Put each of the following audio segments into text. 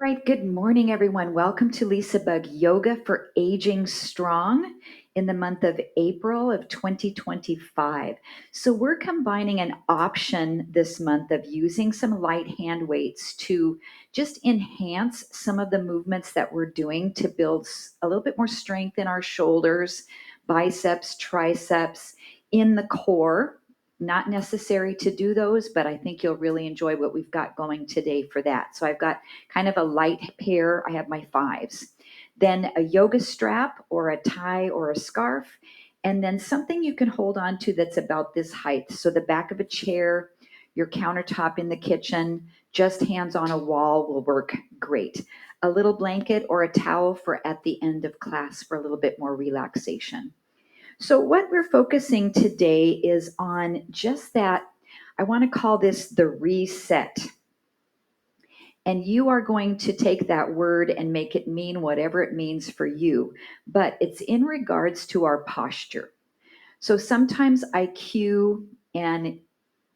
Right, good morning, everyone. Welcome to LisaBug Yoga for Aging Strong in the month of April of 2025. So we're combining an option this month of using some light hand weights to just enhance some of the movements that we're doing to build a little bit more strength in our shoulders, biceps, triceps, in the core. Not necessary to do those, but I think you'll really enjoy what we've got going today for that. So I've got kind of a light pair. I have my fives. Then a yoga strap or a tie or a scarf. And then something you can hold on to that's about this height. So the back of a chair, your countertop in the kitchen, just hands on a wall will work great. A little blanket or a towel for at the end of class for a little bit more relaxation. So what we're focusing today is on just that. I want to call this the reset. And you are going to take that word and make it mean whatever it means for you. But it's in regards to our posture. So sometimes I cue and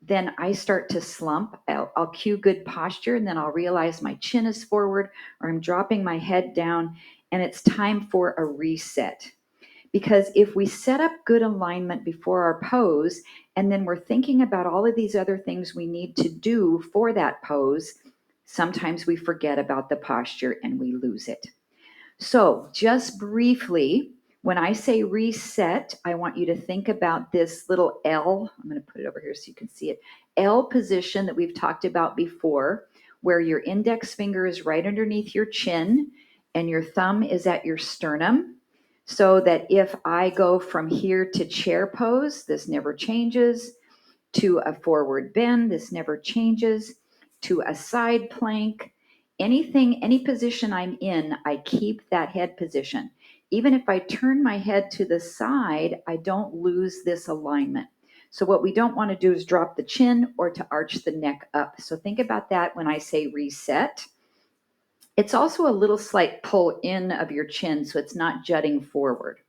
then I start to slump. I'll cue good posture and then I'll realize my chin is forward or I'm dropping my head down and it's time for a reset. Because if we set up good alignment before our pose, and then we're thinking about all of these other things we need to do for that pose, sometimes we forget about the posture and we lose it. So, just briefly, when I say reset, I want you to think about this little L. I'm going to put it over here so you can see it. L position that we've talked about before, where your index finger is right underneath your chin and your thumb is at your sternum. So that if I go from here to chair pose, this never changes, to a forward bend, this never changes, to a side plank, any position I'm in, I keep that head position. Even if I turn my head to the side, I don't lose this alignment. So what we don't want to do is drop the chin or to arch the neck up. So think about that when I say reset. It's also a little slight pull in of your chin so it's not jutting forward.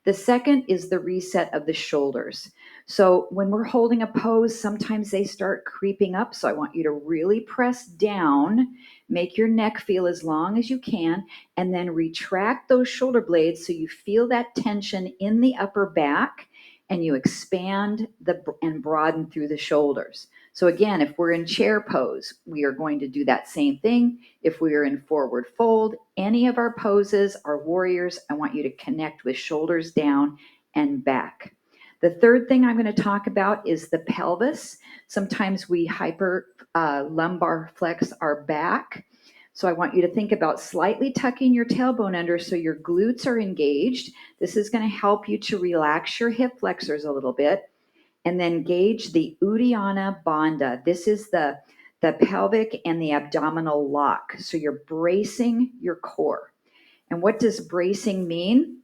The second is the reset of the shoulders. So when we're holding a pose, sometimes they start creeping up. So I want you to really press down, make your neck feel as long as you can, and then retract those shoulder blades so you feel that tension in the upper back and you expand and broaden through the shoulders. So again, if we're in chair pose, we are going to do that same thing. If we are in forward fold, any of our poses, our warriors, I want you to connect with shoulders down and back. The third thing I'm going to talk about is the pelvis. Sometimes we lumbar flex our back. So I want you to think about slightly tucking your tailbone under so your glutes are engaged. This is going to help you to relax your hip flexors a little bit. And then engage the Uddiyana Bandha. This is the pelvic and the abdominal lock. So you're bracing your core. And what does bracing mean?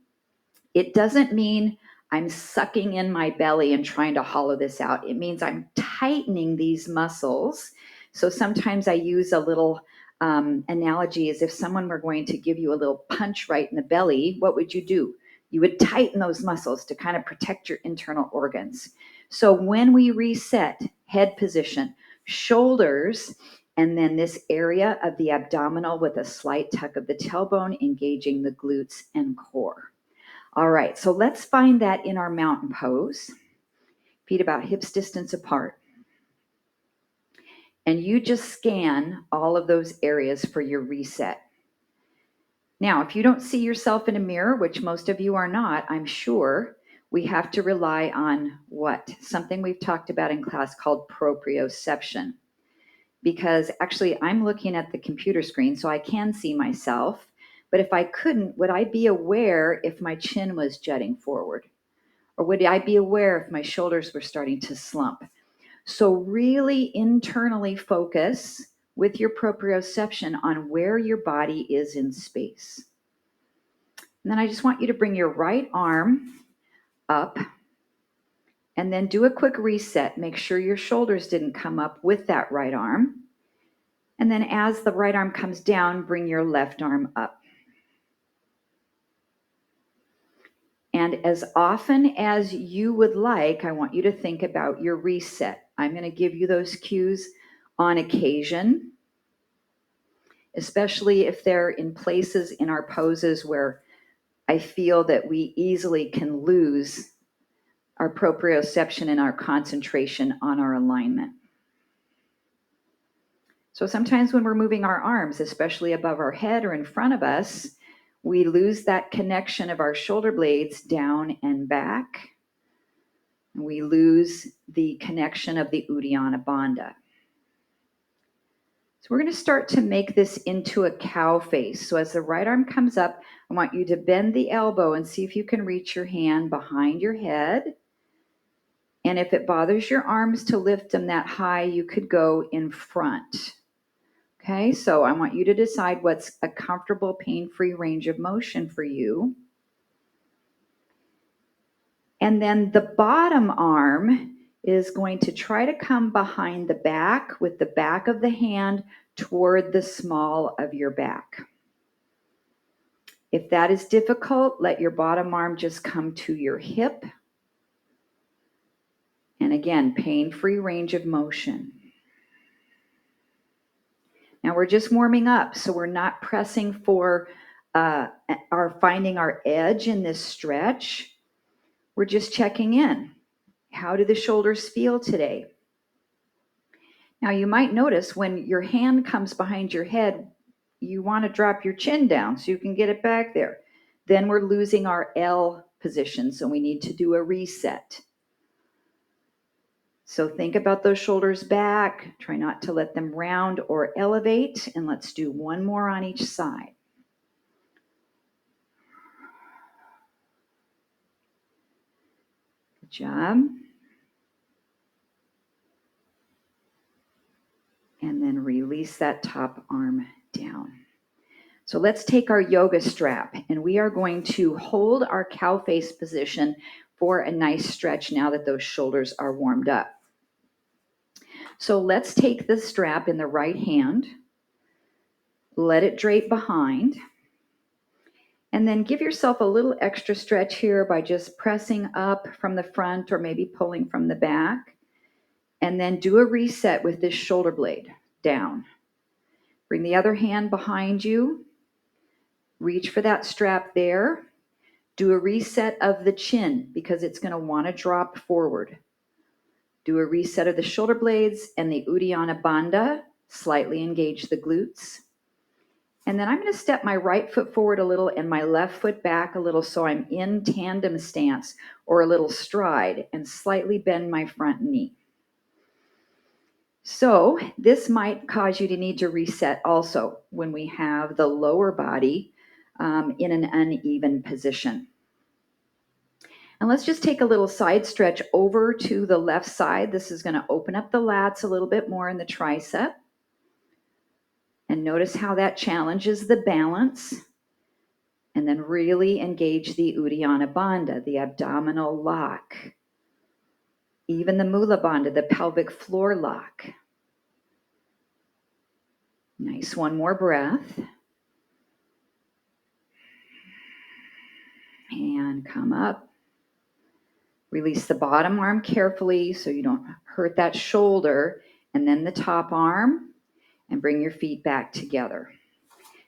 It doesn't mean I'm sucking in my belly and trying to hollow this out. It means I'm tightening these muscles. So sometimes I use a little analogy as if someone were going to give you a little punch right in the belly. What would you do? You would tighten those muscles to kind of protect your internal organs. So when we reset, head position, shoulders, and then this area of the abdominal with a slight tuck of the tailbone, engaging the glutes and core. All right, so let's find that in our mountain pose. Feet about hips distance apart. And you just scan all of those areas for your reset. Now, if you don't see yourself in a mirror, which most of you are not, I'm sure, we have to rely on what? Something we've talked about in class called proprioception. Because actually, I'm looking at the computer screen, so I can see myself. But if I couldn't, would I be aware if my chin was jutting forward? Or would I be aware if my shoulders were starting to slump? So really internally focus with your proprioception on where your body is in space. And then I just want you to bring your right arm up and then do a quick reset. Make sure your shoulders didn't come up with that right arm. And then as the right arm comes down, bring your left arm up. And as often as you would like, I want you to think about your reset. I'm going to give you those cues on occasion. especially if they're in places in our poses where I feel that we easily can lose our proprioception and our concentration on our alignment. So sometimes when we're moving our arms, especially above our head or in front of us, we lose that connection of our shoulder blades down and back. We lose the connection of the Uddiyana Bandha. So we're going to start to make this into a cow face. So as the right arm comes up, I want you to bend the elbow and see if you can reach your hand behind your head. And if it bothers your arms to lift them that high, you could go in front. Okay, so I want you to decide what's a comfortable, pain-free range of motion for you. And then the bottom arm is going to try to come behind the back with the back of the hand toward the small of your back. If that is difficult, let your bottom arm just come to your hip. And again, pain-free range of motion. Now we're just warming up, so we're not pressing for finding our edge in this stretch. We're just checking in. How do the shoulders feel today? Now you might notice when your hand comes behind your head, you want to drop your chin down so you can get it back there. Then we're losing our L position, so we need to do a reset. So think about those shoulders back. Try not to let them round or elevate. And let's do one more on each side. Good job. And then release that top arm down. So let's take our yoga strap, and we are going to hold our cow face position for a nice stretch now that those shoulders are warmed up. So let's take the strap in the right hand, let it drape behind, and then give yourself a little extra stretch here by just pressing up from the front or maybe pulling from the back, and then do a reset with this shoulder blade down. Bring the other hand behind you, reach for that strap there. Do a reset of the chin because it's going to want to drop forward. Do a reset of the shoulder blades and the Uddiyana Bandha. Slightly engage the glutes. And then I'm going to step my right foot forward a little and my left foot back a little so I'm in tandem stance or a little stride and slightly bend my front knee. So this might cause you to need to reset also when we have the lower body in an uneven position. And let's just take a little side stretch over to the left side. This is going to open up the lats a little bit more in the tricep. And notice how that challenges the balance. And then really engage the Uddiyana Bandha, the abdominal lock. Even the Mula Bandha, the pelvic floor lock. Nice, one more breath. And come up. Release the bottom arm carefully so you don't hurt that shoulder. And then the top arm. And bring your feet back together.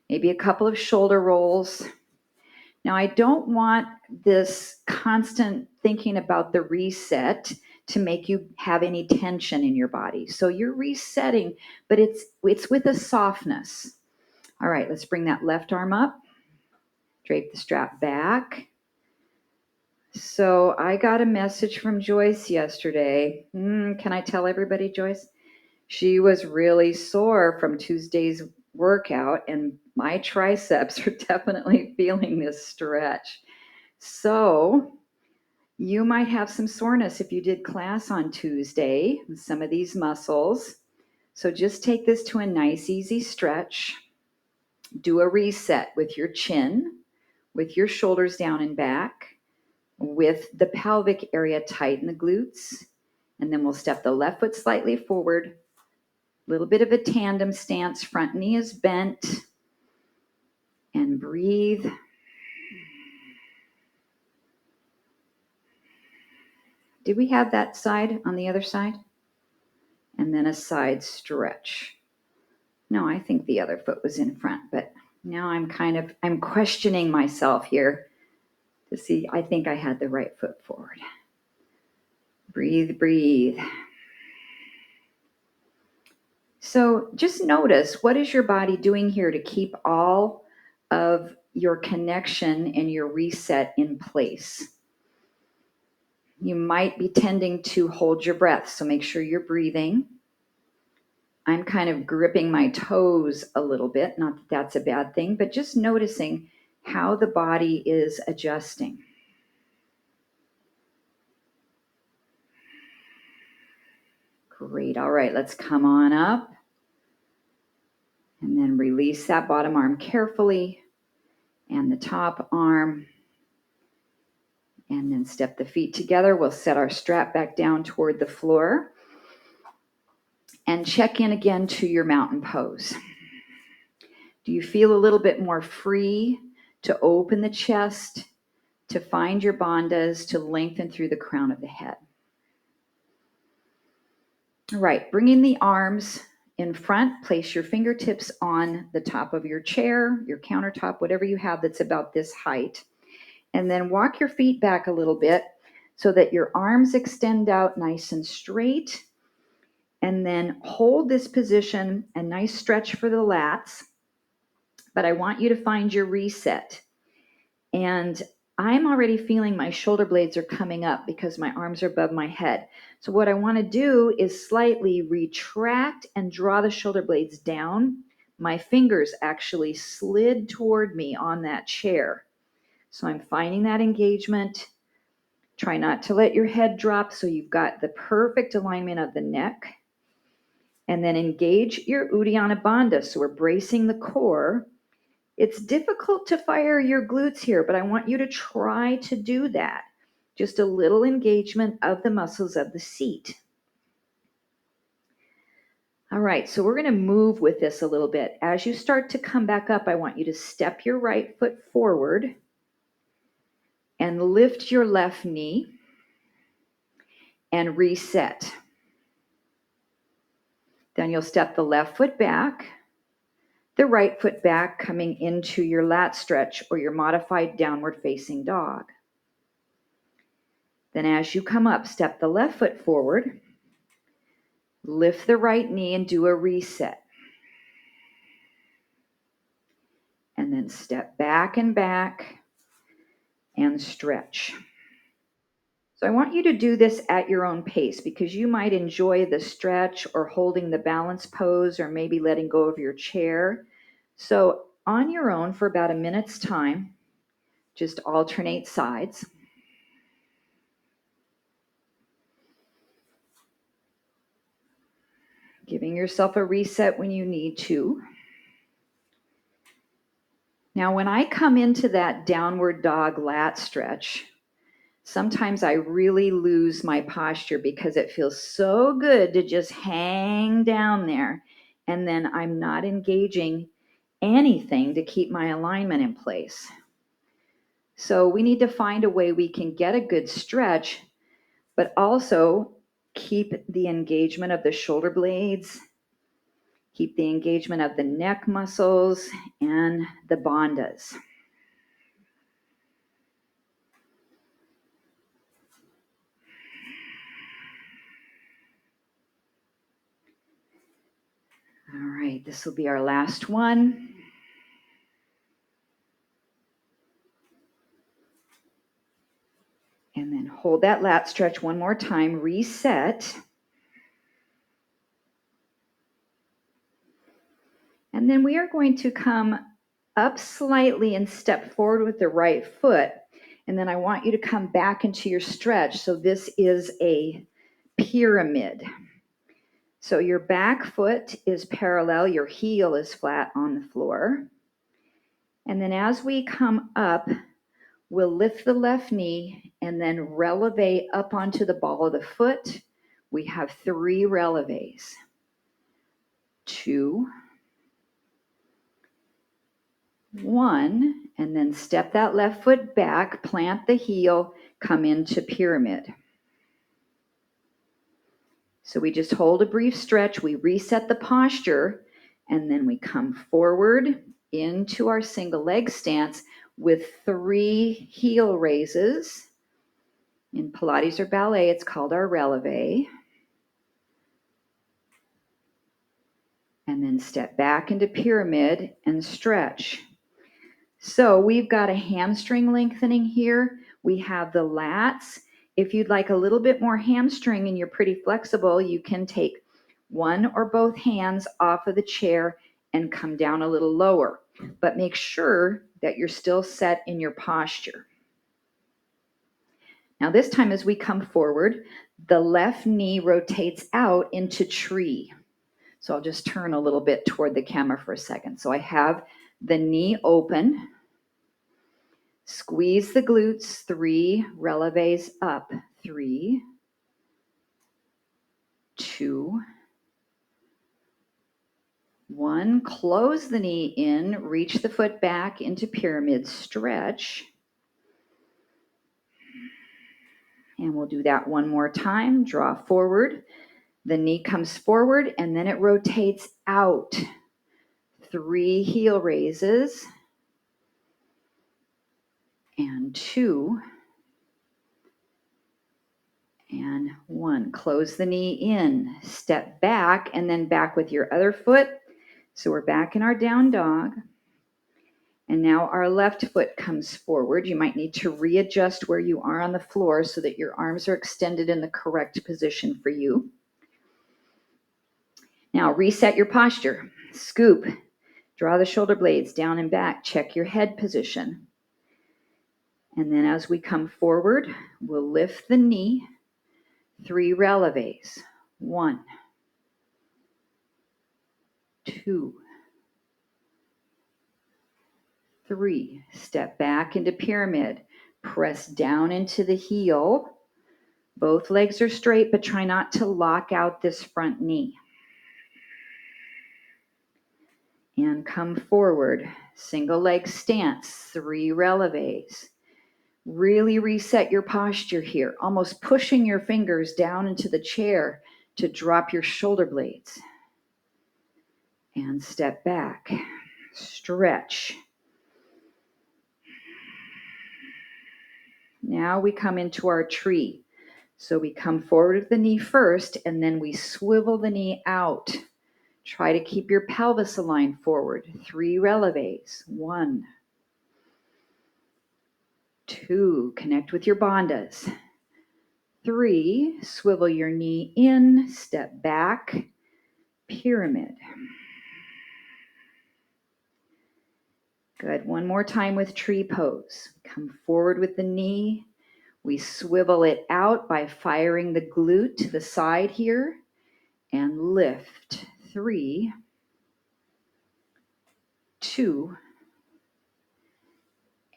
Maybe a couple of shoulder rolls. Now, I don't want this constant thinking about the reset to make you have any tension in your body. So you're resetting, but it's with a softness. All right, let's bring that left arm up. Drape the strap back. So I got a message from Joyce yesterday. Can I tell everybody, Joyce? She was really sore from Tuesday's workout, and my triceps are definitely feeling this stretch. So you might have some soreness if you did class on Tuesday, some of these muscles. So just take this to a nice, easy stretch. Do a reset with your chin, with your shoulders down and back, with the pelvic area tight in the glutes. And then we'll step the left foot slightly forward. Little bit of a tandem stance, front knee is bent, and breathe. Did we have that side on the other side? And then a side stretch. No, I think the other foot was in front, but now I'm questioning myself here to see. I think I had the right foot forward. Breathe, breathe. So just notice, what is your body doing here to keep all of your connection and your reset in place? You might be tending to hold your breath, so make sure you're breathing. I'm kind of gripping my toes a little bit, not that that's a bad thing, but just noticing how the body is adjusting. Great. All right, let's come on up. And then release that bottom arm carefully and the top arm. And then step the feet together. We'll set our strap back down toward the floor. And check in again to your mountain pose. Do you feel a little bit more free to open the chest, to find your bandhas, to lengthen through the crown of the head? All right, bringing the arms in front, place your fingertips on the top of your chair, your countertop, whatever you have that's about this height. And then walk your feet back a little bit so that your arms extend out nice and straight. And then hold this position, a nice stretch for the lats. But I want you to find your reset. And I'm already feeling my shoulder blades are coming up because my arms are above my head. So what I want to do is slightly retract and draw the shoulder blades down. My fingers actually slid toward me on that chair. So I'm finding that engagement. Try not to let your head drop so you've got the perfect alignment of the neck. And then engage your Uddiyana Bandha. So we're bracing the core. It's difficult to fire your glutes here, but I want you to try to do that. Just a little engagement of the muscles of the seat. All right, so we're going to move with this a little bit. As you start to come back up, I want you to step your right foot forward and lift your left knee and reset. Then you'll step the left foot back, the right foot back, coming into your lat stretch or your modified downward facing dog. Then as you come up, step the left foot forward, lift the right knee and do a reset. And then step back and stretch. So I want you to do this at your own pace because you might enjoy the stretch or holding the balance pose or maybe letting go of your chair. So on your own for about a minute's time, just alternate sides. Giving yourself a reset when you need to. Now, when I come into that downward dog lat stretch, sometimes I really lose my posture because it feels so good to just hang down there. And then I'm not engaging anything to keep my alignment in place. So we need to find a way we can get a good stretch, but also keep the engagement of the shoulder blades, keep the engagement of the neck muscles and the bandhas. All right, this will be our last one. And then hold that lat stretch one more time, reset. And then we are going to come up slightly and step forward with the right foot. And then I want you to come back into your stretch. So this is a pyramid. So your back foot is parallel, your heel is flat on the floor. And then as we come up, we'll lift the left knee and then releve up onto the ball of the foot. We have 3 releves. 2, 1, and then step that left foot back, plant the heel, come into pyramid. So we just hold a brief stretch, we reset the posture, And then we come forward into our single leg stance with 3 heel raises. In Pilates or ballet, it's called our releve. And then step back into pyramid and stretch. So we've got a hamstring lengthening here. We have the lats. If you'd like a little bit more hamstring and you're pretty flexible, you can take one or both hands off of the chair and come down a little lower. But make sure that you're still set in your posture. Now this time as we come forward, the left knee rotates out into tree. So I'll just turn a little bit toward the camera for a second. So I have the knee open. Squeeze the glutes, 3 releves up. 3, 2, 1. Close the knee in, reach the foot back into pyramid, stretch. And we'll do that one more time. Draw forward. The knee comes forward and then it rotates out. 3 heel raises. And 2. And 1. Close the knee in. Step back and then back with your other foot. So we're back in our down dog. And now our left foot comes forward. You might need to readjust where you are on the floor so that your arms are extended in the correct position for you. Now reset your posture. Scoop. Draw the shoulder blades down and back. Check your head position. And then as we come forward, we'll lift the knee. 3 releves. 1, 2, 3. Step back into pyramid. Press down into the heel. Both legs are straight, but try not to lock out this front knee. And come forward. Single leg stance. 3 releves. Really reset your posture here, almost pushing your fingers down into the chair to drop your shoulder blades. And step back. Stretch. Now we come into our tree. So we come forward with the knee first, and then we swivel the knee out. Try to keep your pelvis aligned forward. 3 releves. 1, 2, connect with your bandhas. 3, swivel your knee in, step back, pyramid. Good. One more time with tree pose. Come forward with the knee. We swivel it out by firing the glute to the side here and lift. 3, 2,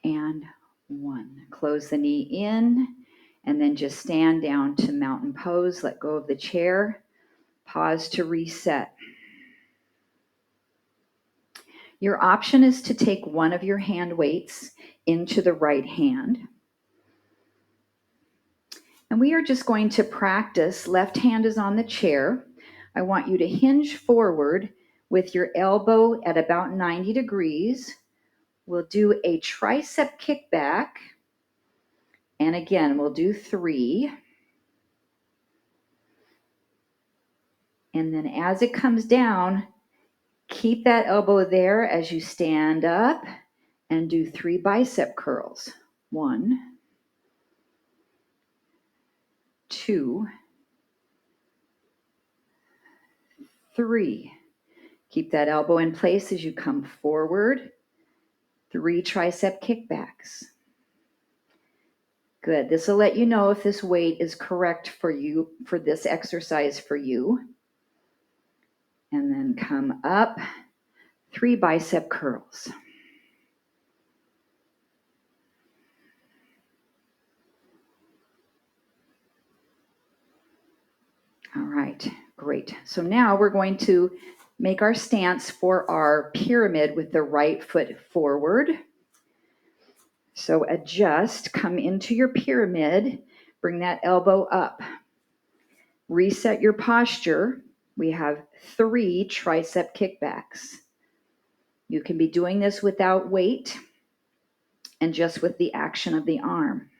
and 1. Close the knee in and then just stand down to mountain pose. Let go of the chair. Pause to reset. Your option is to take one of your hand weights into the right hand. And we are just going to practice. Left hand is on the chair. I want you to hinge forward with your elbow at about 90 degrees. We'll do a tricep kickback. And again, we'll do 3. And then as it comes down, keep that elbow there as you stand up and do 3 bicep curls. 1, 2, 3. Keep that elbow in place as you come forward. 3 tricep kickbacks. Good. This will let you know if this weight is correct for you, for this exercise for you. And then come up, 3 bicep curls. All right, great. So now we're going to make our stance for our pyramid with the right foot forward. So adjust, come into your pyramid, bring that elbow up. Reset your posture. We have 3 tricep kickbacks. You can be doing this without weight and just with the action of the arm.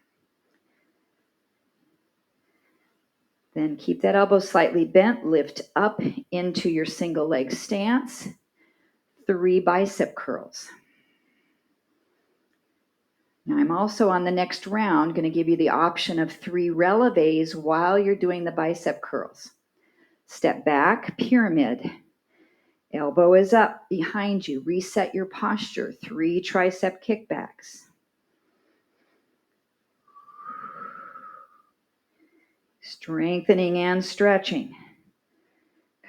Then keep that elbow slightly bent, lift up into your single leg stance. 3 bicep curls. Now I'm also on the next round going to give you the option of 3 releves while you're doing the bicep curls. Step back, pyramid. Elbow is up behind you. Reset your posture. 3 tricep kickbacks. Strengthening and stretching.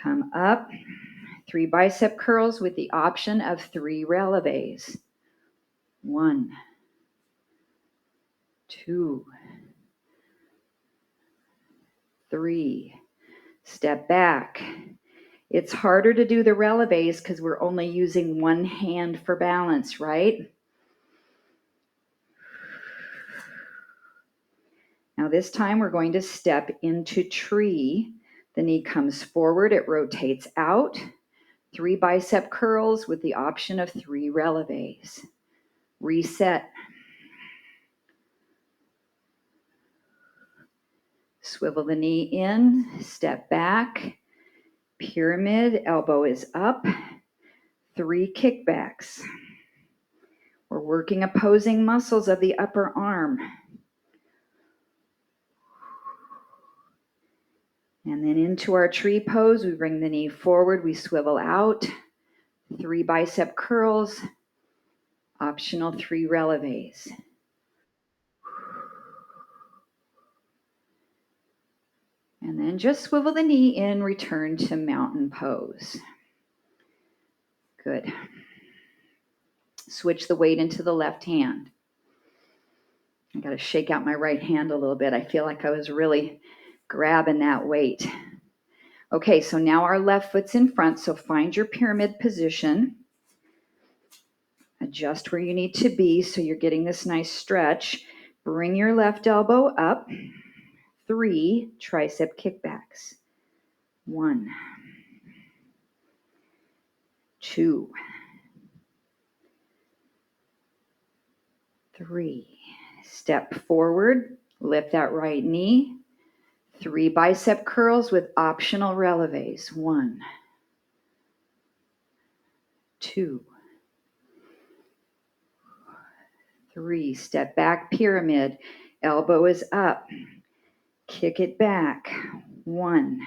Come up. 3 bicep curls with the option of 3 releves. 1, 2, 3. Step back. It's harder to do the releves because we're only using one hand for balance, right? Now this time we're going to step into tree. The knee comes forward, it rotates out. 3 bicep curls with the option of 3 releves. Reset. Swivel the knee in, step back. Pyramid, elbow is up. 3 kickbacks. We're working opposing muscles of the upper arm. And then into our tree pose, we bring the knee forward, we swivel out. 3 bicep curls, optional 3 releves. And then just swivel the knee in, return to mountain pose. Good. Switch the weight into the left hand. I got to shake out my right hand a little bit. I feel like I was really grabbing that weight. Okay, so now our left foot's in front, so find your pyramid position. Adjust where you need to be so you're getting this nice stretch. Bring your left elbow up. 3 tricep kickbacks. 1, 2, 3. Step forward, lift that right knee. 3 bicep curls with optional releves. 1, 2, 3. Step back, pyramid. Elbow is up. Kick it back. 1.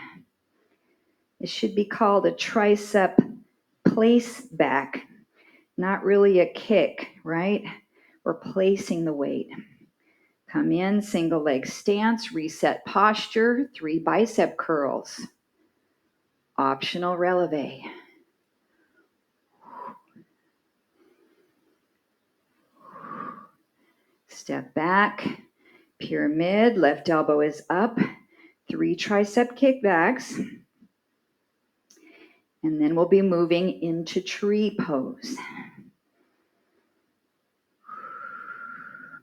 It should be called a tricep place back, not really a kick, right? We're placing the weight. Come in, single leg stance, reset posture, 3 bicep curls. Optional releve. Step back, pyramid, left elbow is up, 3 tricep kickbacks. And then we'll be moving into tree pose.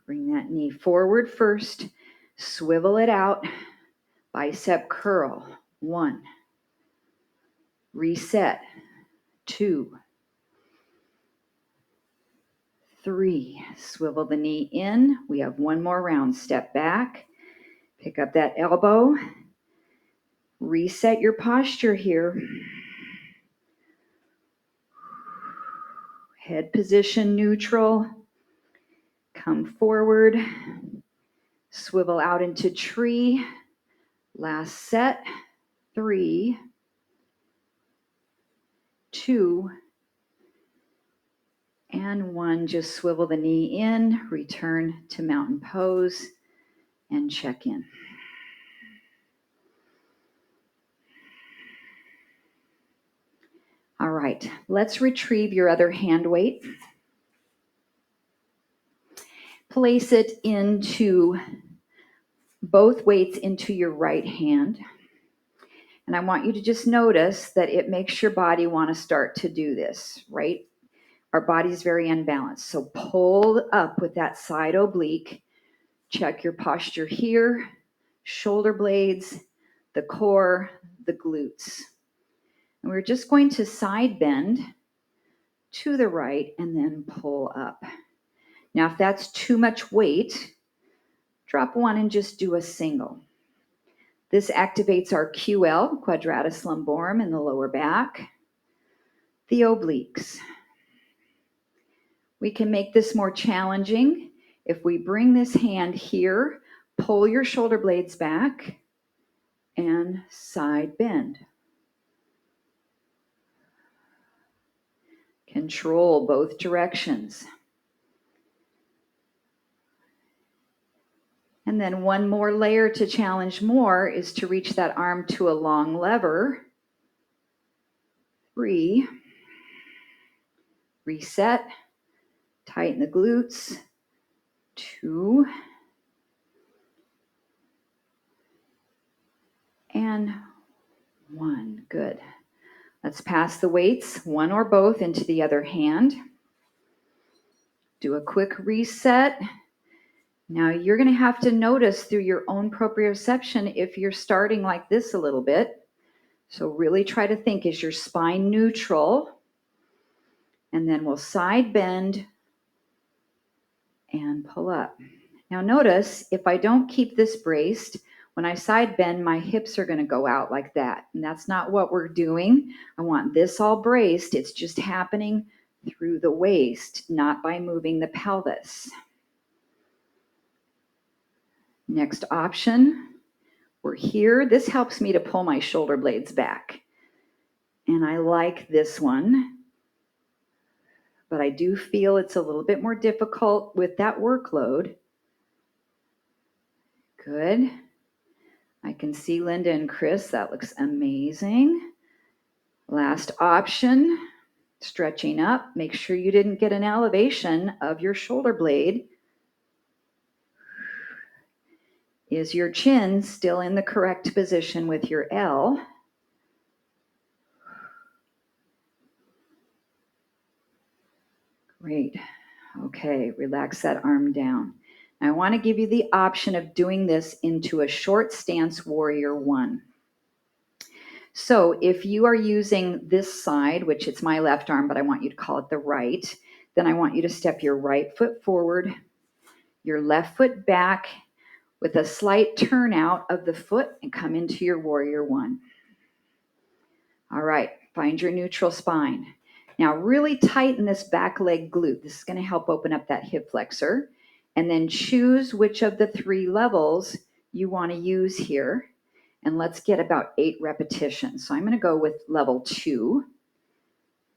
Bring that knee forward first, swivel it out, bicep curl, 1. Reset, 2, 3. Swivel the knee in. We have 1 more round. Step back, pick up that elbow, reset your posture here. Head position neutral. Come forward, swivel out into tree. Last set, 3, 2, and 1. Just swivel the knee in, return to mountain pose, and check in. All right, let's retrieve your other hand weight. Place it into both weights into your right hand. And I want you to just notice that it makes your body want to start to do this, right? Our body's very unbalanced. So pull up with that side oblique. Check your posture here, shoulder blades, the core, the glutes. And we're just going to side bend to the right and then pull up. Now, if that's too much weight, drop one and just do a single. This activates our QL, quadratus lumborum, in the lower back, the obliques. We can make this more challenging if we bring this hand here, pull your shoulder blades back, and side bend. Control both directions. And then one more layer to challenge more is to reach that arm to a long lever. 3. Reset. Tighten the glutes. 2. And 1. Good. Let's pass the weights, one or both, into the other hand. Do a quick reset. Now you're going to have to notice through your own proprioception if you're starting like this a little bit. So really try to think, is your spine neutral? And then we'll side bend and pull up. Now notice, if I don't keep this braced, when I side bend, my hips are going to go out like that. And that's not what we're doing. I want this all braced. It's just happening through the waist, not by moving the pelvis. Next option, we're here. This helps me to pull my shoulder blades back. And I like this one, but I do feel it's a little bit more difficult with that workload. Good. I can see Linda and Chris. That looks amazing. Last option, stretching up. Make sure you didn't get an elevation of your shoulder blade. Is your chin still in the correct position with your L? Great. Okay, relax that arm down. Now I want to give you the option of doing this into a short stance warrior 1. So if you are using this side, which it's my left arm, but I want you to call it the right, then I want you to step your right foot forward, your left foot back with a slight turnout of the foot and come into your warrior 1. All right, find your neutral spine. Now really tighten this back leg glute. This is going to help open up that hip flexor. And then choose which of the 3 levels you want to use here. And let's get about 8 repetitions. So I'm going to go with level 2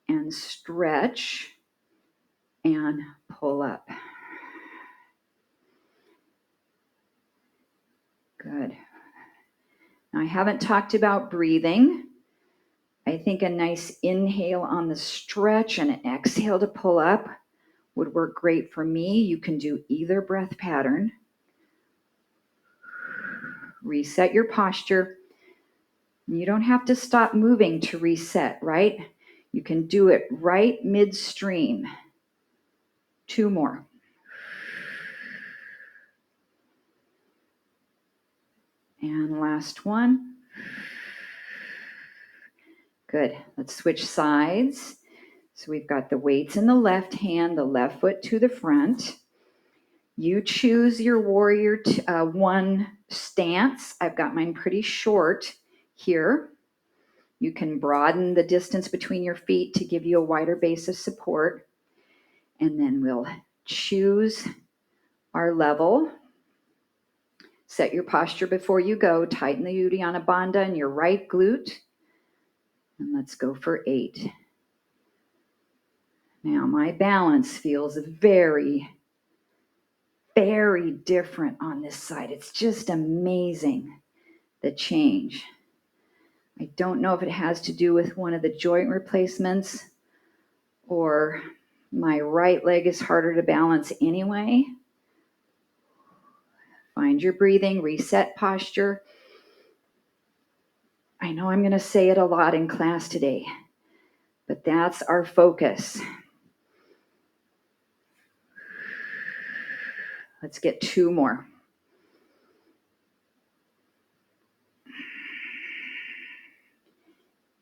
and stretch and pull up. Good. Now I haven't talked about breathing. I think a nice inhale on the stretch and an exhale to pull up would work great for me. You can do either breath pattern. Reset your posture. You don't have to stop moving to reset, right? You can do it right midstream. 2 more. And last one. Good. Let's switch sides. So we've got the weights in the left hand, the left foot to the front. You choose your warrior 1 stance. I've got mine pretty short here. You can broaden the distance between your feet to give you a wider base of support. And then we'll choose our level. Set your posture before you go. Tighten the Uddiyana Bandha in your right glute. And let's go for 8. Now my balance feels very, very different on this side. It's just amazing, the change. I don't know if it has to do with one of the joint replacements or my right leg is harder to balance anyway. Find your breathing, reset posture. I know I'm going to say it a lot in class today, but that's our focus. Let's get 2 more.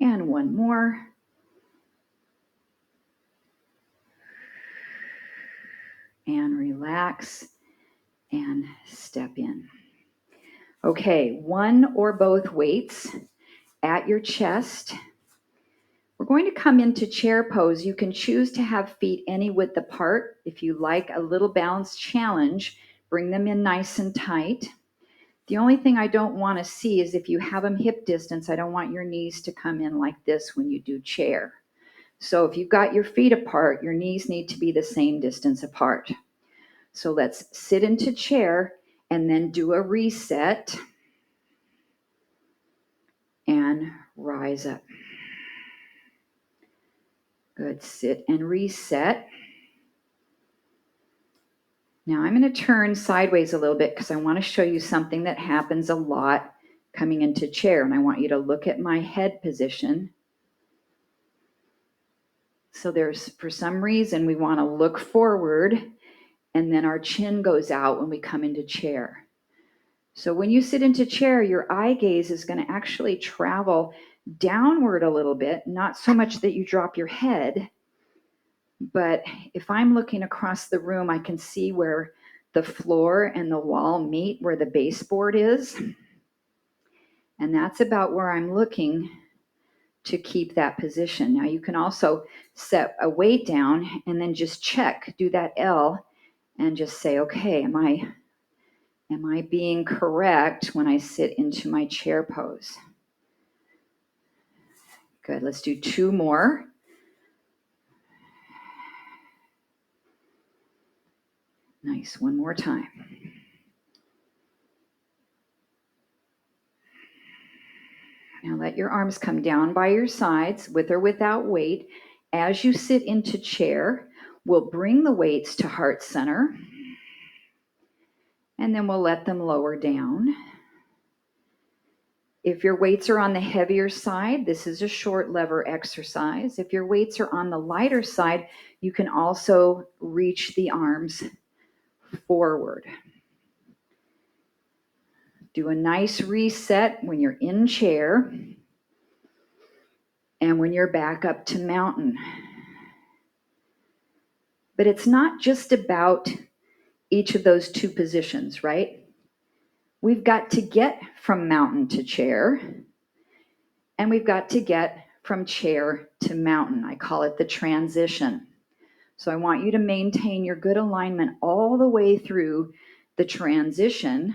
And one more. And relax and step in. Okay, one or both weights at your chest. We're going to come into chair pose. You can choose to have feet any width apart. If you like a little balance challenge, bring them in nice and tight. The only thing I don't want to see is if you have them hip distance, I don't want your knees to come in like this when you do chair. So if you've got your feet apart, your knees need to be the same distance apart. So let's sit into chair and then do a reset and rise up. Good, sit and reset. Now I'm going to turn sideways a little bit because I want to show you something that happens a lot coming into chair. And I want you to look at my head position. So for some reason, we want to look forward and then our chin goes out when we come into chair. So when you sit into chair, your eye gaze is going to actually travel downward a little bit, not so much that you drop your head, but if I'm looking across the room, I can see where the floor and the wall meet, where the baseboard is. And that's about where I'm looking to keep that position. Now you can also set a weight down and then just check, do that L and just say, okay, am I being correct when I sit into my chair pose? Good, let's do two more. Nice, one more time. Now let your arms come down by your sides with or without weight. As you sit into chair, we'll bring the weights to heart center and then we'll let them lower down. If your weights are on the heavier side, this is a short lever exercise. If your weights are on the lighter side, you can also reach the arms forward. Do a nice reset when you're in chair and when you're back up to mountain. But it's not just about each of those two positions, right? We've got to get from mountain to chair, and we've got to get from chair to mountain. I call it the transition. So I want you to maintain your good alignment all the way through the transition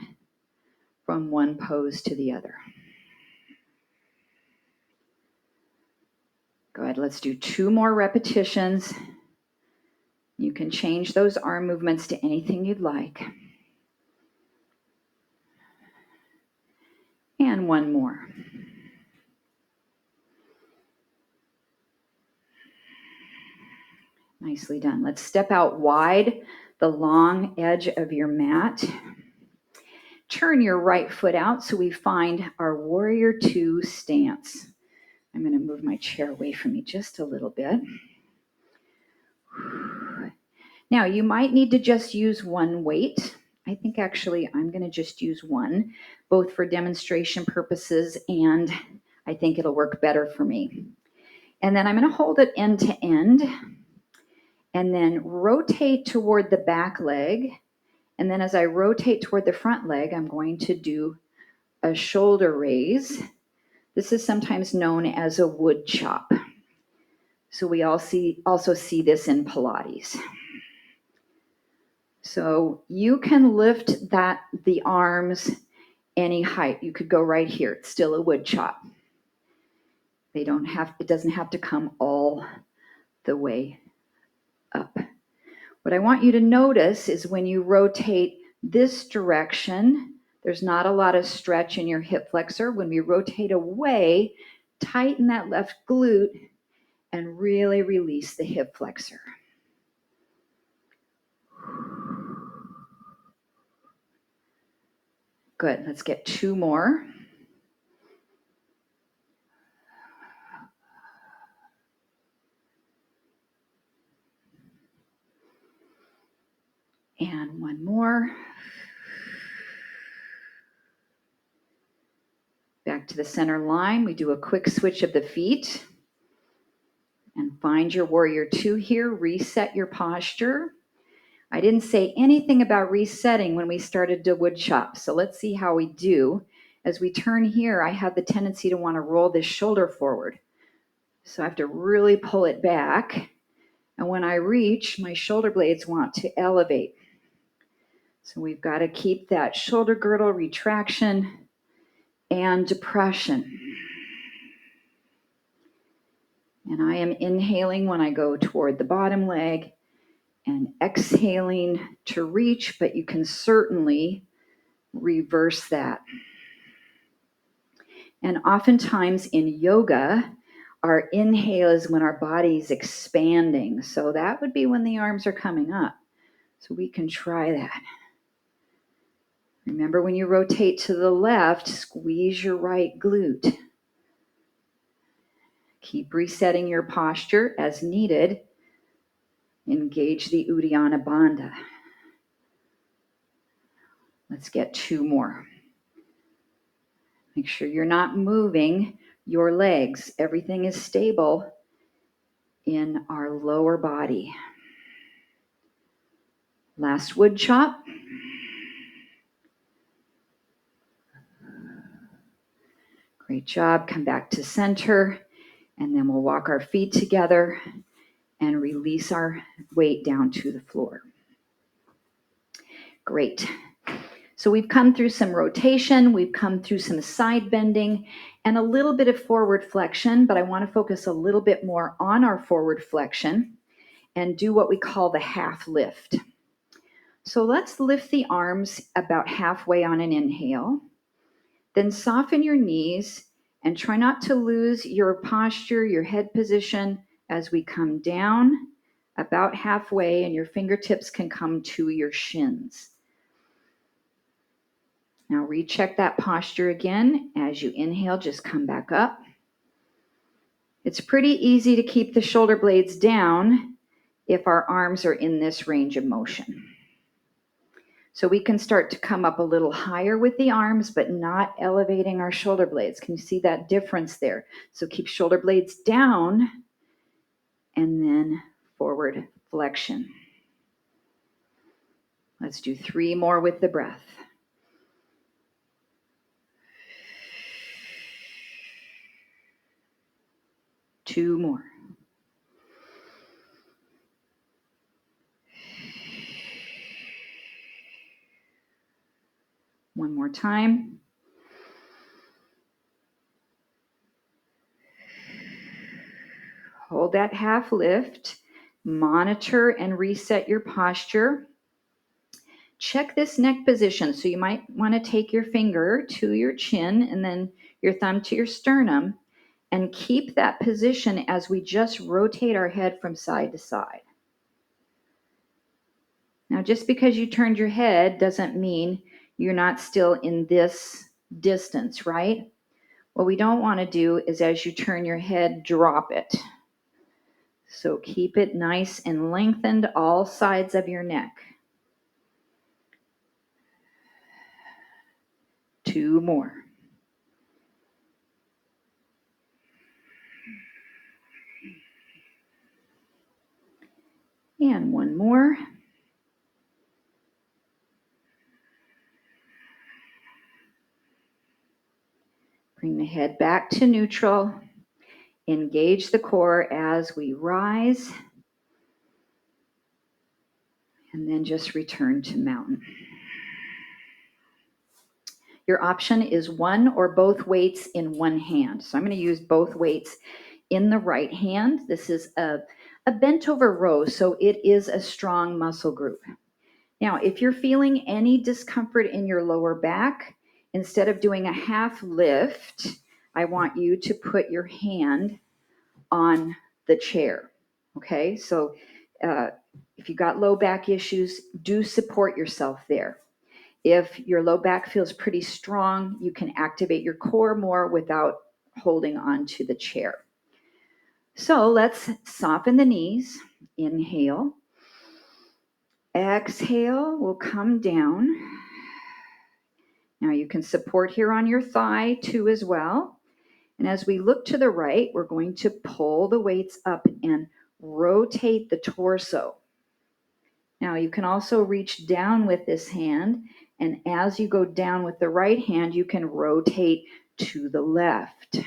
from one pose to the other. Good, let's do two more repetitions. You can change those arm movements to anything you'd like. And one more. Nicely done. Let's step out wide, the long edge of your mat. Turn your right foot out so we find our warrior two stance. I'm going to move my chair away from me just a little bit. Now, you might need to just use one weight. I think actually I'm going to just use one, both for demonstration purposes and I think it'll work better for me. And then I'm going to hold it end to end and then rotate toward the back leg. And then as I rotate toward the front leg, I'm going to do a shoulder raise. This is sometimes known as a wood chop. So we also see this in Pilates. So you can lift the arms any height. You could go right here. It's still a wood chop. It doesn't have to come all the way up. What I want you to notice is when you rotate this direction, there's not a lot of stretch in your hip flexor. When we rotate away, tighten that left glute and really release the hip flexor. Good, let's get two more. And one more. Back to the center line. We do a quick switch of the feet. And find your warrior two here. Reset your posture. I didn't say anything about resetting when we started the wood chop. So let's see how we do. As we turn here, I have the tendency to want to roll this shoulder forward. So I have to really pull it back. And when I reach, my shoulder blades want to elevate. So we've got to keep that shoulder girdle retraction and depression. And I am inhaling when I go toward the bottom leg and exhaling to reach, but you can certainly reverse that. And oftentimes in yoga, our inhale is when our body's expanding. So that would be when the arms are coming up. So we can try that. Remember, when you rotate to the left, squeeze your right glute. Keep resetting your posture as needed. Engage the Uddiyana Bandha. Let's get two more. Make sure you're not moving your legs. Everything is stable in our lower body. Last wood chop. Great job. Come back to center. And then we'll walk our feet together and release our weight down to the floor. Great. So we've come through some rotation, we've come through some side bending, and a little bit of forward flexion, but I want to focus a little bit more on our forward flexion and do what we call the half lift. So let's lift the arms about halfway on an inhale, then soften your knees and try not to lose your posture, your head position as we come down about halfway, and your fingertips can come to your shins. Now recheck that posture again. As you inhale, just come back up. It's pretty easy to keep the shoulder blades down if our arms are in this range of motion. So we can start to come up a little higher with the arms, but not elevating our shoulder blades. Can you see that difference there? So keep shoulder blades down and then forward flexion. Let's do 3 more with the breath. Two more. One more time. Hold that half lift. Monitor and reset your posture. Check this neck position. So you might want to take your finger to your chin and then your thumb to your sternum and keep that position as we just rotate our head from side to side. Now, just because you turned your head doesn't mean you're not still in this distance, right? What we don't want to do is, as you turn your head, drop it. So keep it nice and lengthened, all sides of your neck. 2 more. And 1 more. Bring the head back to neutral. Engage the core as we rise. And then just return to mountain. Your option is one or both weights in one hand. So I'm going to use both weights in the right hand. This is a bent over row, so it is a strong muscle group. Now, if you're feeling any discomfort in your lower back, instead of doing a half lift, I want you to put your hand on the chair. Okay, so if you've got low back issues, do support yourself there. If your low back feels pretty strong, you can activate your core more without holding on to the chair. So let's soften the knees. Inhale. Exhale, we'll come down. Now you can support here on your thigh too as well. And as we look to the right, we're going to pull the weights up and rotate the torso. Now you can also reach down with this hand, and as you go down with the right hand, you can rotate to the left.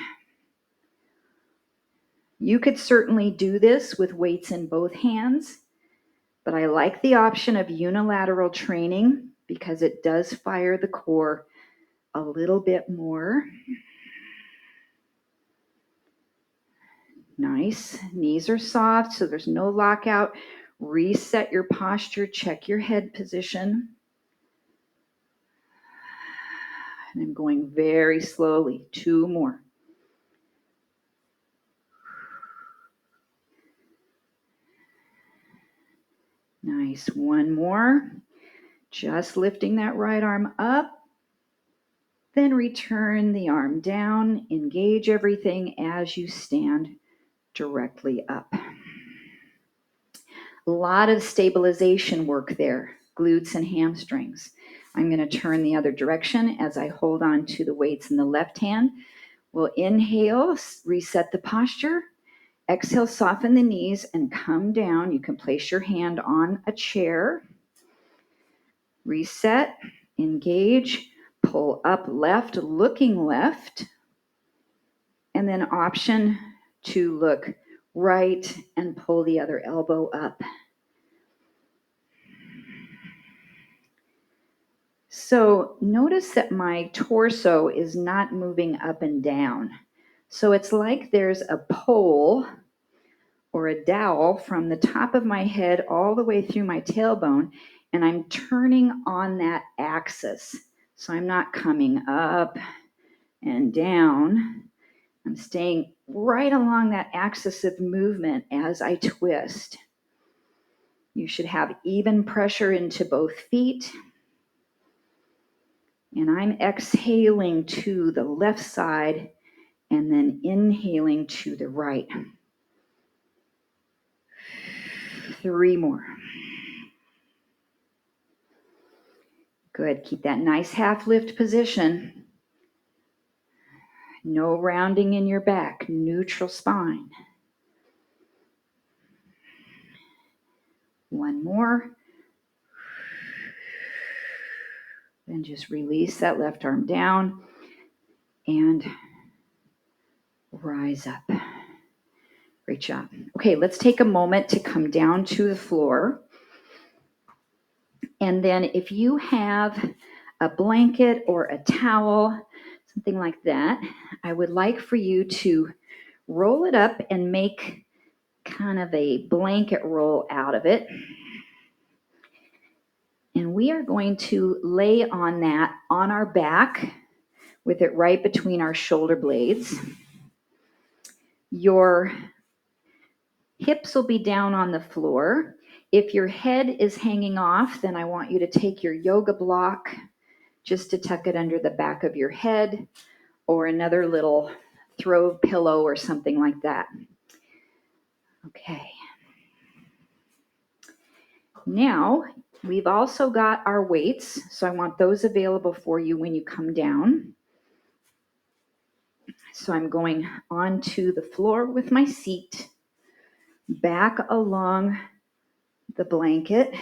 You could certainly do this with weights in both hands, but I like the option of unilateral training because it does fire the core a little bit more. Nice. Knees are soft, so there's no lockout. Reset your posture, check your head position. And I'm going very slowly. 2 more. Nice. 1 more. Just lifting that right arm up. Then return the arm down. Engage everything as you stand directly up. A lot of stabilization work there, glutes and hamstrings. I'm going to turn the other direction as I hold on to the weights in the left hand. We'll inhale, reset the posture. Exhale, soften the knees and come down. You can place your hand on a chair. Reset, engage, pull up left, looking left. And then option to look right and pull the other elbow up. So notice that my torso is not moving up and down. So it's like there's a pole or a dowel from the top of my head all the way through my tailbone, and I'm turning on that axis. So I'm not coming up and down. I'm staying right along that axis of movement as I twist. You should have even pressure into both feet. And I'm exhaling to the left side and then inhaling to the right. 3 more. Good. Keep that nice half lift position. No rounding in your back. Neutral spine. 1 more. Then just release that left arm down and rise up. Great job. Okay, let's take a moment to come down to the floor. And then if you have a blanket or a towel, something like that, I would like for you to roll it up and make kind of a blanket roll out of it. And we are going to lay on that on our back with it right between our shoulder blades. Your hips will be down on the floor. If your head is hanging off, then I want you to take your yoga block just to tuck it under the back of your head, or another little throw pillow or something like that. Okay. Now, we've also got our weights, so I want those available for you when you come down. So I'm going onto the floor with my seat, back along the blanket.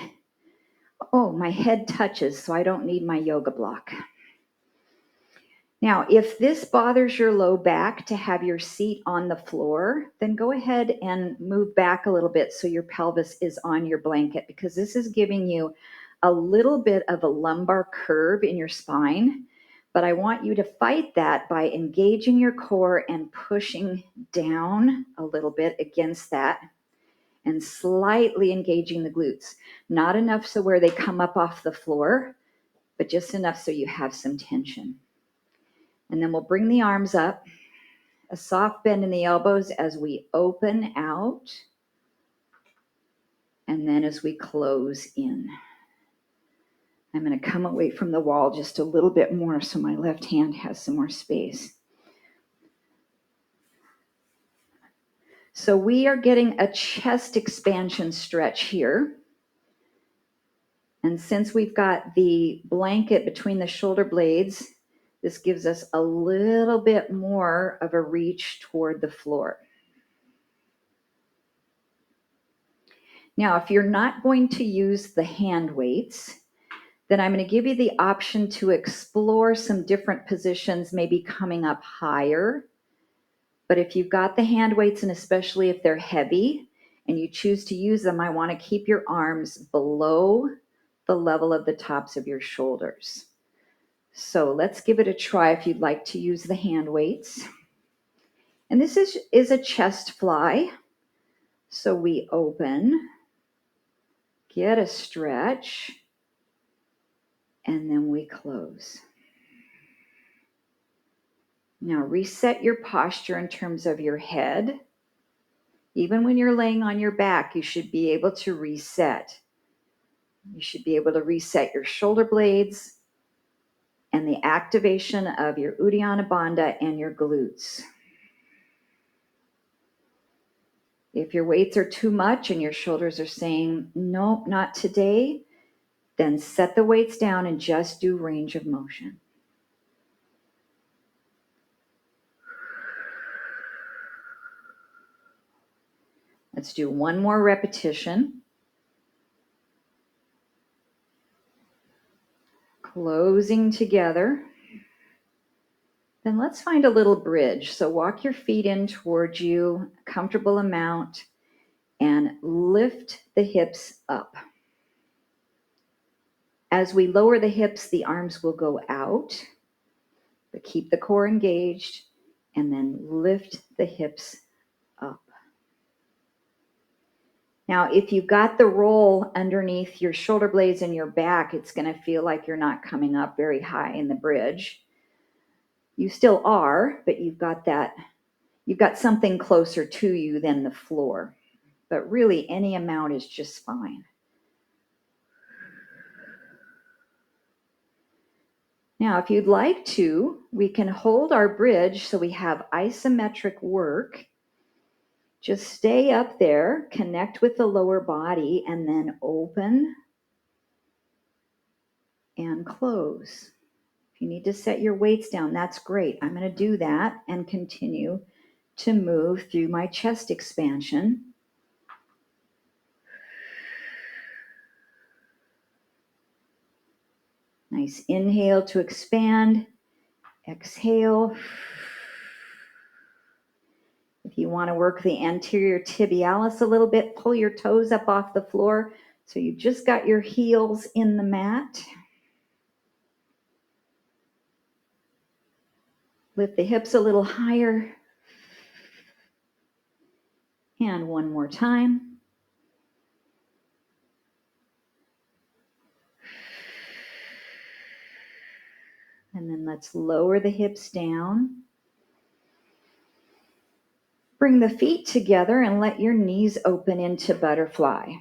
Oh, my head touches, so I don't need my yoga block. Now, if this bothers your low back to have your seat on the floor, then go ahead and move back a little bit so your pelvis is on your blanket, because this is giving you a little bit of a lumbar curve in your spine. But I want you to fight that by engaging your core and pushing down a little bit against that and slightly engaging the glutes. Not enough so where they come up off the floor, but just enough so you have some tension. And then we'll bring the arms up, a soft bend in the elbows as we open out, and then as we close in. I'm going to come away from the wall just a little bit more so my left hand has some more space. So we are getting a chest expansion stretch here. And since we've got the blanket between the shoulder blades, this gives us a little bit more of a reach toward the floor. Now, if you're not going to use the hand weights, then I'm going to give you the option to explore some different positions, maybe coming up higher. But if you've got the hand weights, and especially if they're heavy and you choose to use them, I want to keep your arms below the level of the tops of your shoulders. So let's give it a try if you'd like to use the hand weights. And this is a chest fly. So we open, get a stretch, and then we close. Now reset your posture in terms of your head. Even when you're laying on your back, you should be able to reset. You should be able to reset your shoulder blades and the activation of your Uddiyana Bandha and your glutes. If your weights are too much and your shoulders are saying, nope, not today, then set the weights down and just do range of motion. Let's do one more repetition. Closing together. Then let's find a little bridge. So walk your feet in towards you, a comfortable amount, and lift the hips up. As we lower the hips, the arms will go out, but keep the core engaged, and then lift the hips up. Now, if you've got the roll underneath your shoulder blades and your back, it's going to feel like you're not coming up very high in the bridge. You still are, but you've got something closer to you than the floor. But really, any amount is just fine. Now, if you'd like to, we can hold our bridge so we have isometric work. Just stay up there, connect with the lower body, and then open and close. If you need to set your weights down, that's great. I'm going to do that and continue to move through my chest expansion. Nice inhale to expand. Exhale. If you want to work the anterior tibialis a little bit, pull your toes up off the floor so you just got your heels in the mat. Lift the hips a little higher. And one more time. And then let's lower the hips down. Bring the feet together and let your knees open into butterfly.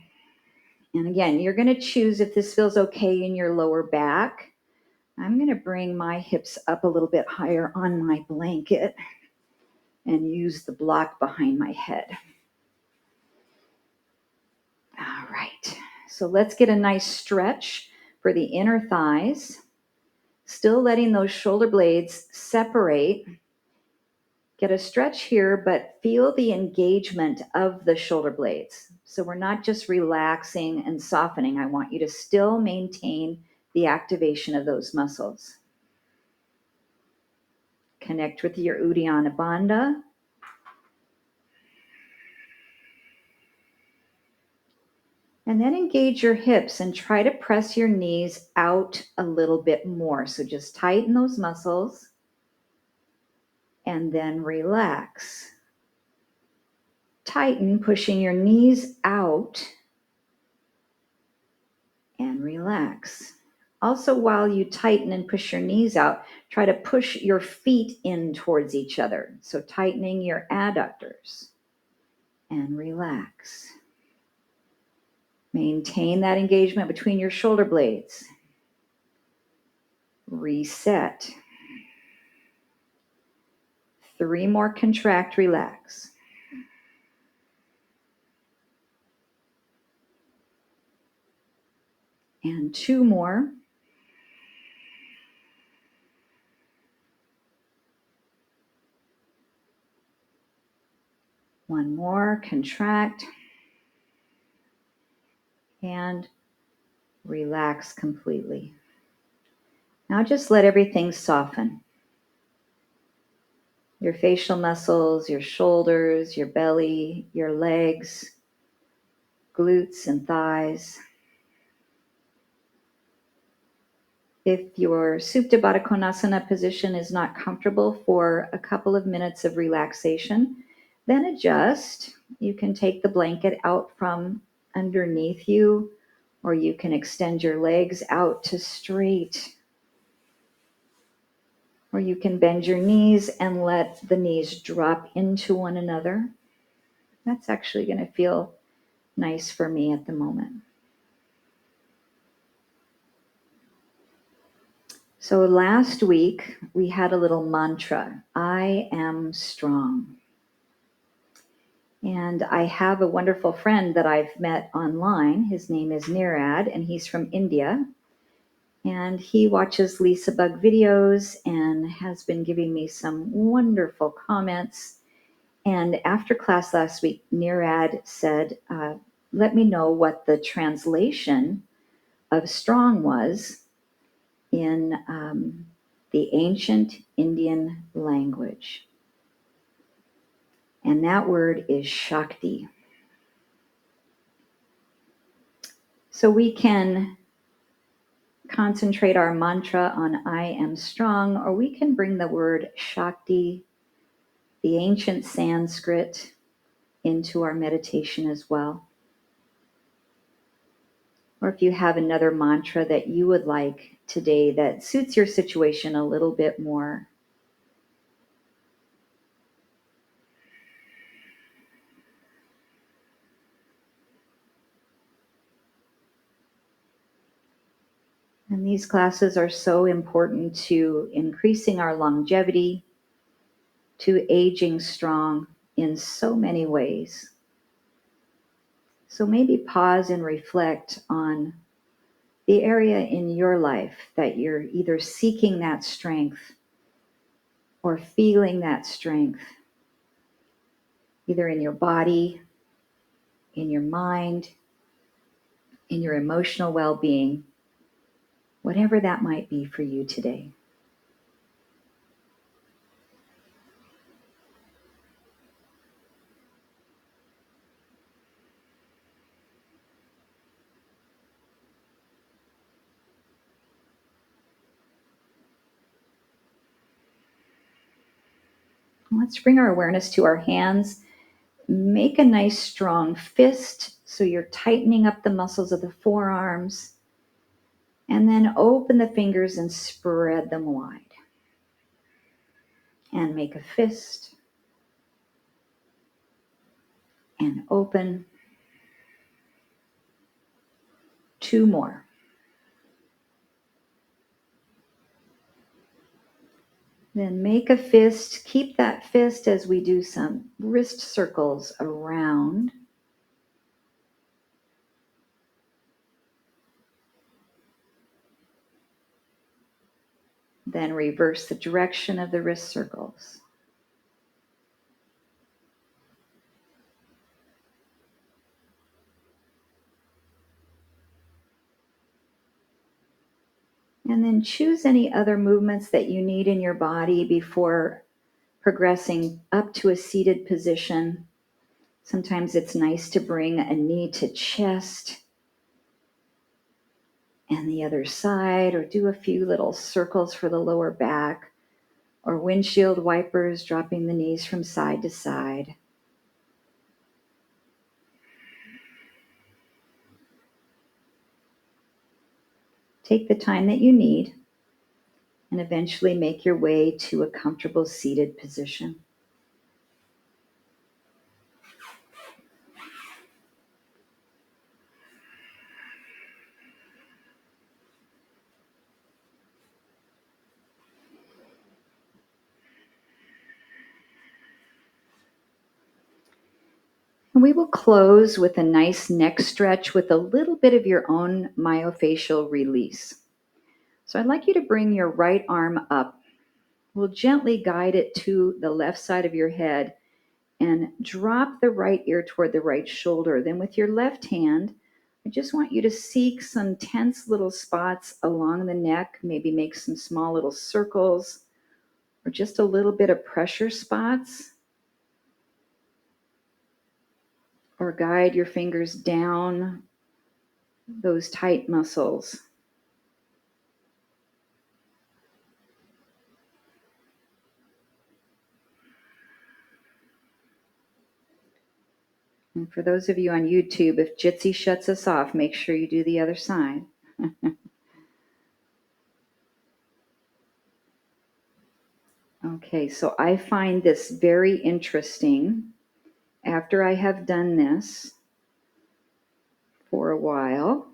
And again, you're going to choose if this feels okay in your lower back. I'm going to bring my hips up a little bit higher on my blanket and use the block behind my head. All right, so let's get a nice stretch for the inner thighs. Still letting those shoulder blades separate. Get a stretch here, but feel the engagement of the shoulder blades. So we're not just relaxing and softening. I want you to still maintain the activation of those muscles. Connect with your Uddiyana Bandha. And then engage your hips and try to press your knees out a little bit more. So just tighten those muscles and then relax. Tighten, pushing your knees out and relax. Also, while you tighten and push your knees out, try to push your feet in towards each other. So tightening your adductors and relax. Maintain that engagement between your shoulder blades. Reset. 3 more, contract, relax. And 2 more. One more, contract. And relax completely. Now just let everything soften. Your facial muscles, your shoulders, your belly, your legs, glutes and thighs. If your Supta Baddha Konasana position is not comfortable for a couple of minutes of relaxation, then adjust. You can take the blanket out from underneath you, or you can extend your legs out to straight. Or you can bend your knees and let the knees drop into one another. That's actually going to feel nice for me at the moment. So last week we had a little mantra, I am strong. And I have a wonderful friend that I've met online. His name is Nirad, and he's from India. And he watches LisaBug videos and has been giving me some wonderful comments. And after class last week, Nirad said, let me know what the translation of strong was in the ancient Indian language. And that word is Shakti. So we can concentrate our mantra on I am strong, or we can bring the word Shakti, the ancient Sanskrit, into our meditation as well. Or if you have another mantra that you would like today that suits your situation a little bit more. And these classes are so important to increasing our longevity, to aging strong in so many ways. So maybe pause and reflect on the area in your life that you're either seeking that strength or feeling that strength, either in your body, in your mind, in your emotional well-being, whatever that might be for you today. Let's bring our awareness to our hands. Make a nice strong fist so you're tightening up the muscles of the forearms. And then open the fingers and spread them wide. And make a fist. And open. 2 more. Then make a fist. Keep that fist as we do some wrist circles around. Then reverse the direction of the wrist circles. And then choose any other movements that you need in your body before progressing up to a seated position. Sometimes it's nice to bring a knee to chest and the other side, or do a few little circles for the lower back, or windshield wipers, dropping the knees from side to side. Take the time that you need and eventually make your way to a comfortable seated position. We will close with a nice neck stretch with a little bit of your own myofascial release. So I'd like you to bring your right arm up. We'll gently guide it to the left side of your head and drop the right ear toward the right shoulder. Then with your left hand, I just want you to seek some tense little spots along the neck, maybe make some small little circles or just a little bit of pressure spots. Or guide your fingers down those tight muscles. And for those of you on YouTube, if Jitsi shuts us off, make sure you do the other side. Okay, so I find this very interesting. After I have done this for a while,